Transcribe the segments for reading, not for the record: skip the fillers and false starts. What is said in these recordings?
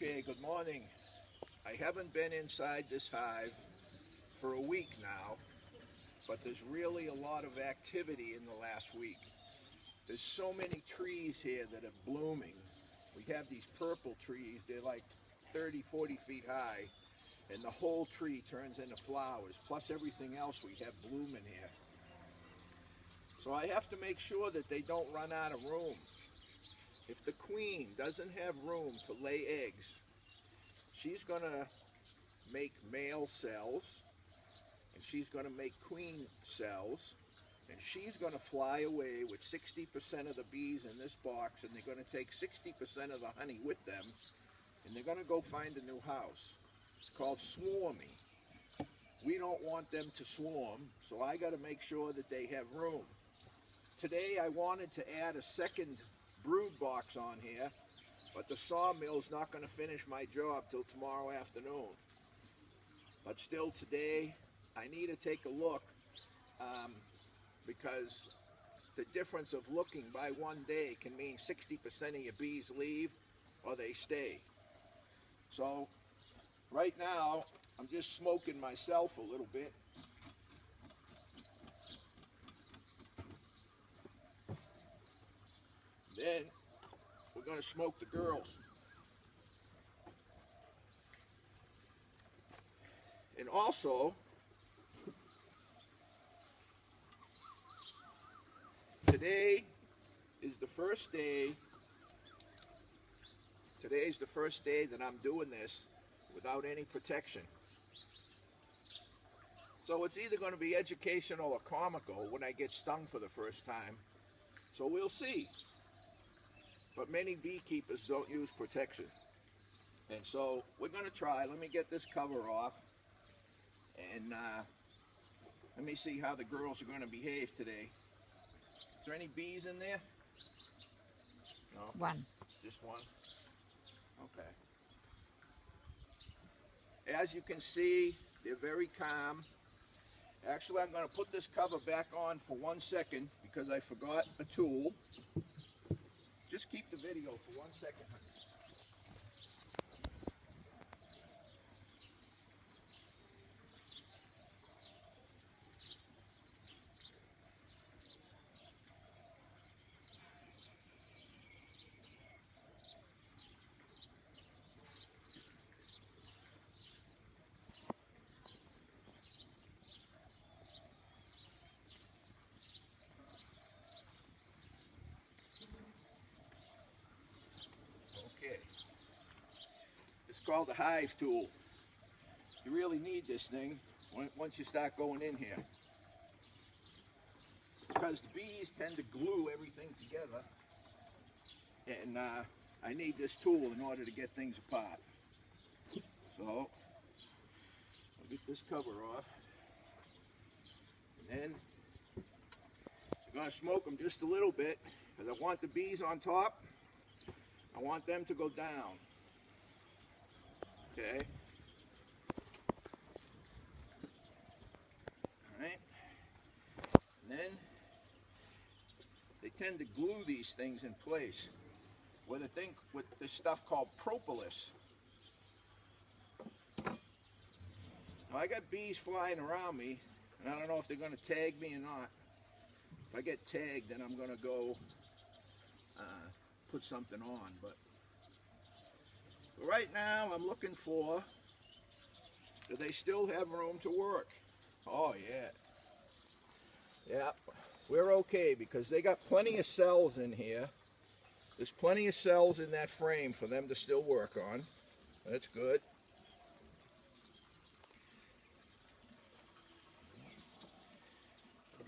Okay, good morning. I haven't been inside this hive for a week now, but there's really a lot of activity in the last week. There's so many trees here that are blooming. We have these purple trees, they're like 30, 40 feet high, and the whole tree turns into flowers, plus everything else we have blooming here. So I have to make sure that they don't run out of room. If the queen doesn't have room to lay eggs, she's going to make male cells, and she's going to make queen cells, and she's going to fly away with 60% of the bees in this box, and they're going to take 60% of the honey with them, and they're going to go find a new house. It's called swarming. We don't want them to swarm, so I got to make sure that they have room. Today I wanted to add a second brood box on here, but the sawmill's not going to finish my job till tomorrow afternoon. But still today I need to take a look because the difference of looking by one day can mean 60% of your bees leave or they stay. So right now I'm just smoking myself a little bit. Then we're going to smoke the girls. And also, today is the first day, today's the first day that I'm doing this without any protection. So it's either going to be educational or comical when I get stung for the first time. So we'll see. But many beekeepers don't use protection. And so we're going to try. Let me get this cover off. And let me see how the girls are going to behave today. Is there any bees in there? No? One. Just one? Okay. As you can see, they're very calm. Actually, I'm going to put this cover back on for 1 second because I forgot a tool. Just keep the video for 1 second, honey. It's called the Hive tool. You really need this thing once you start going in here, because the bees tend to glue everything together, and I need this tool in order to get things apart. So I'll get this cover off, and then I'm going to smoke them just a little bit because I want the bees on top. I want them to go down. Okay. Alright. And then they tend to glue these things in place with this stuff called propolis. Now I got bees flying around me, and I don't know if they're going to tag me or not. If I get tagged, then I'm going to go put something on. But right now I'm looking for, do they still have room to work? Oh yeah. Yeah, we're okay because they got plenty of cells in here. There's plenty of cells in that frame for them to still work on. That's good.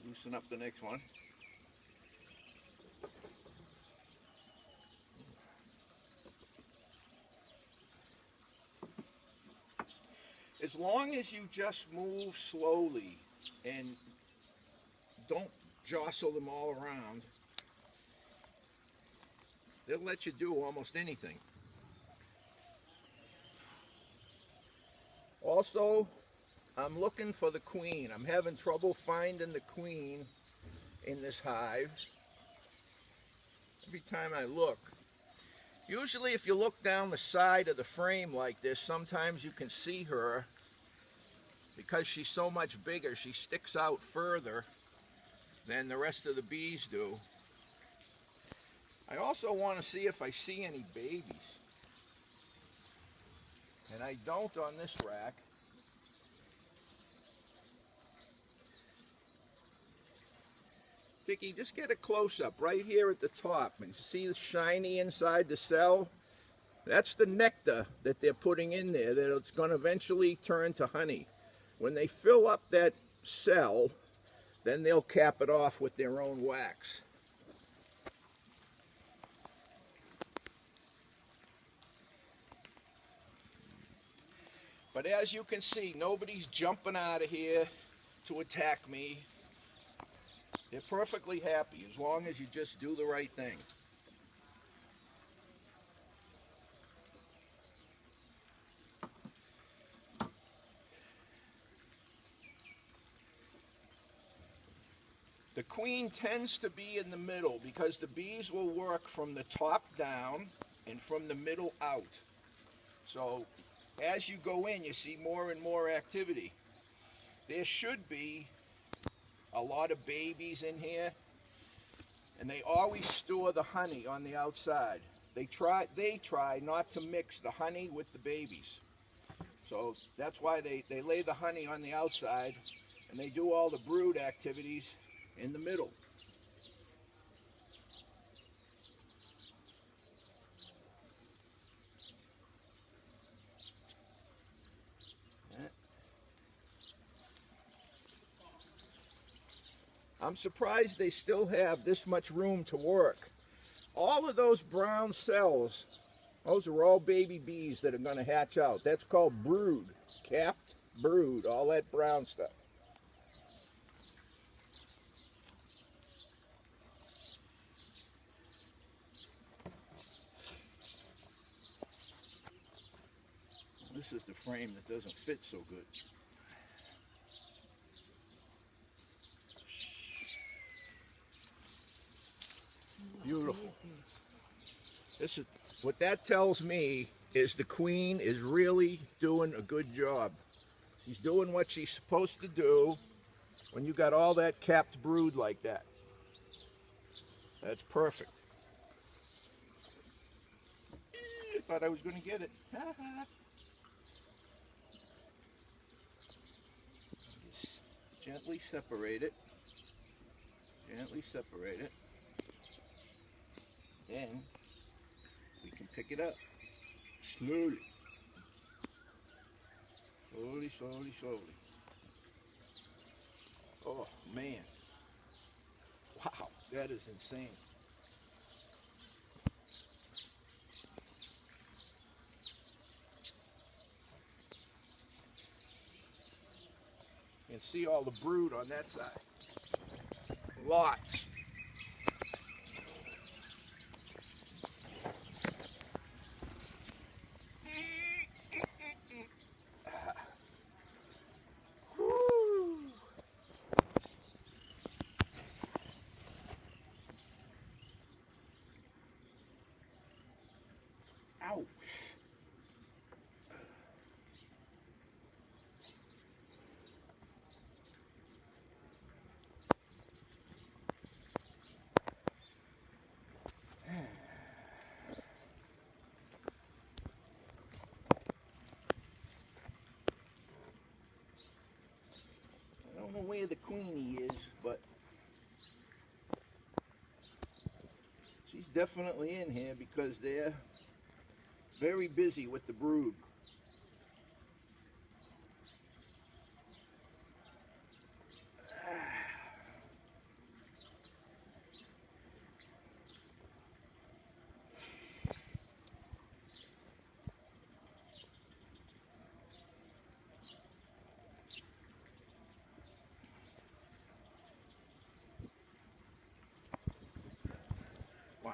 Loosen up the next one. As long as you just move slowly and don't jostle them all around, they'll let you do almost anything. Also, I'm looking for the queen. I'm having trouble finding the queen in this hive. Every time I look, Usually if you look down the side of the frame like this, sometimes you can see her. Because she's so much bigger, she sticks out further than the rest of the bees do. I also want to see if I see any babies. And I don't on this rack. Dickie, just get a close-up right here at the top and see the shiny inside the cell. That's the nectar that they're putting in there, that it's going to eventually turn to honey. When they fill up that cell, then they'll cap it off with their own wax. But as you can see, nobody's jumping out of here to attack me. They're perfectly happy as long as you just do the right thing. The queen tends to be in the middle because the bees will work from the top down and from the middle out. So as you go in, you see more and more activity. There should be a lot of babies in here, and they always store the honey on the outside. They try not to mix the honey with the babies. So that's why they lay the honey on the outside, and they do all the brood activities in the middle. I'm surprised they still have this much room to work. All of those brown cells, those are all baby bees that are going to hatch out. That's called brood, capped brood, all that brown stuff. This is the frame that doesn't fit so good. Beautiful. This is what that tells me, is the queen is really doing a good job. She's doing what she's supposed to do when you got all that capped brood like that. That's perfect. I thought I was going to get it. Just gently separate it. Gently separate it. Then we can pick it up slowly. Slowly, slowly, slowly. Oh man. Wow, that is insane. You can see all the brood on that side. Lots. Ouch. I don't know where the queenie is, but she's definitely in here because they're very busy with the brood. Wow.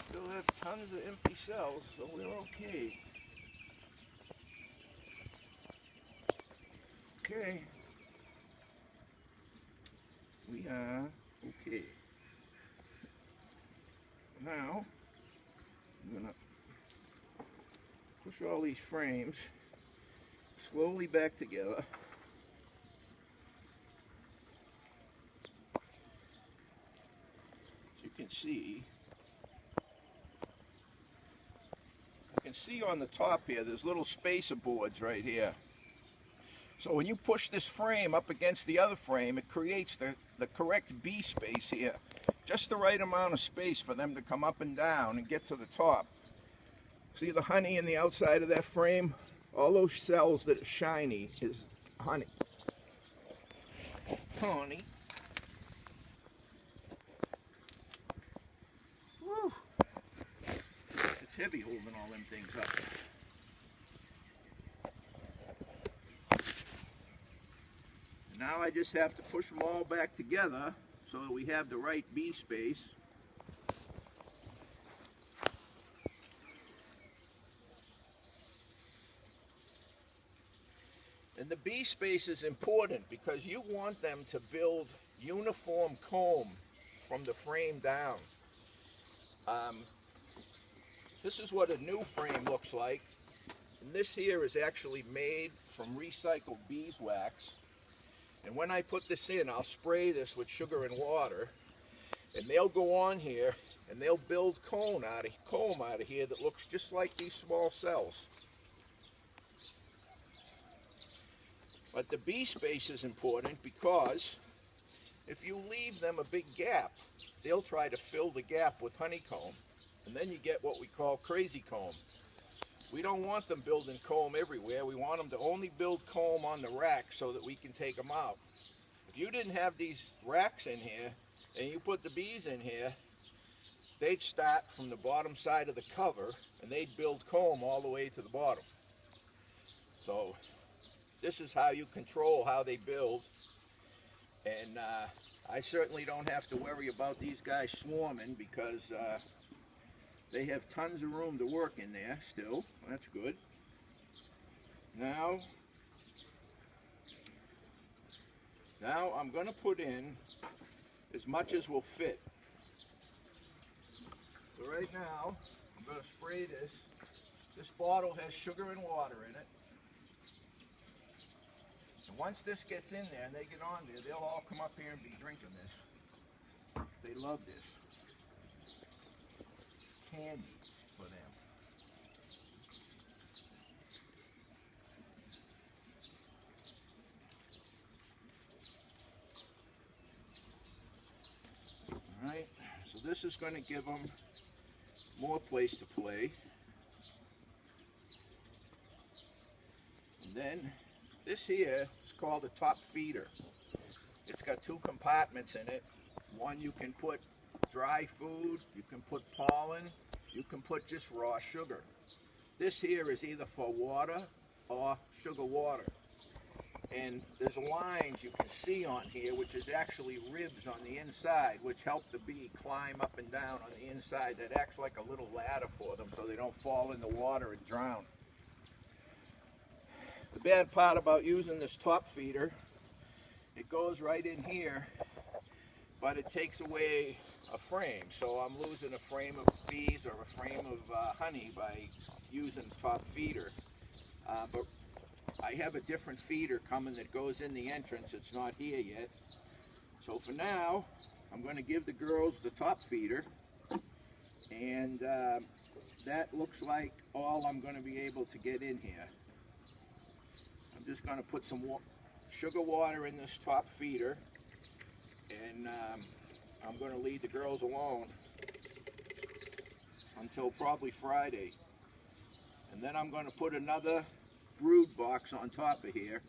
Still have tons of empty cells, so we're okay. Okay. We are okay. Now, I'm going to push all these frames slowly back together. As you can see, on the top here, there's little spacer boards right here. So when you push this frame up against the other frame, it creates the correct B space here. Just the right amount of space for them to come up and down and get to the top. See the honey in the outside of that frame? All those cells that are shiny is honey. Honey. Woo. It's heavy holding all them things up. Now I just have to push them all back together so that we have the right B space. And the B space is important because you want them to build uniform comb from the frame down. This is what a new frame looks like. And this here is actually made from recycled beeswax. And when I put this in, I'll spray this with sugar and water, and they'll go on here and they'll build comb out of here that looks just like these small cells. But the B space is important because if you leave them a big gap, they'll try to fill the gap with honeycomb, and then you get what we call crazy comb. We don't want them building comb everywhere. We want them to only build comb on the rack so that we can take them out. If you didn't have these racks in here and you put the bees in here, they'd start from the bottom side of the cover and they'd build comb all the way to the bottom. So this is how you control how they build. And I certainly don't have to worry about these guys swarming because they have tons of room to work in there still. That's good. Now I'm going to put in as much as will fit. So right now I'm going to spray this. This bottle has sugar and water in it. And once this gets in there and they get on there, they'll all come up here and be drinking this. They love this. Candy for them. Alright, so this is going to give them more place to play. And then this here is called a top feeder. It's got two compartments in it. One you can put dry food, you can put pollen, you can put just raw sugar. This here is either for water or sugar water. And there's lines you can see on here, which is actually ribs on the inside, which help the bee climb up and down on the inside. That acts like a little ladder for them so they don't fall in the water and drown. The bad part about using this top feeder, it goes right in here, but it takes away a frame. So I'm losing a frame of bees or a frame of honey by using top feeder. But I have a different feeder coming that goes in the entrance. It's not here yet. So for now, I'm going to give the girls the top feeder. And that looks like all I'm going to be able to get in here. I'm just going to put some sugar water in this top feeder. And I'm going to leave the girls alone until probably Friday. And then I'm going to put another brood box on top of here.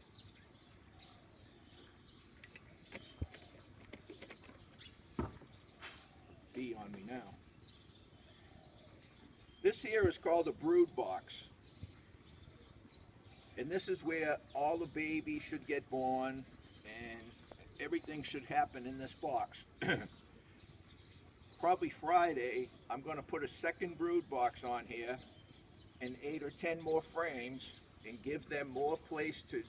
Bee on me now. This here is called a brood box. And this is where all the babies should get born and everything should happen in this box. Probably Friday, I'm going to put a second brood box on here and 8 or 10 more frames and give them more place to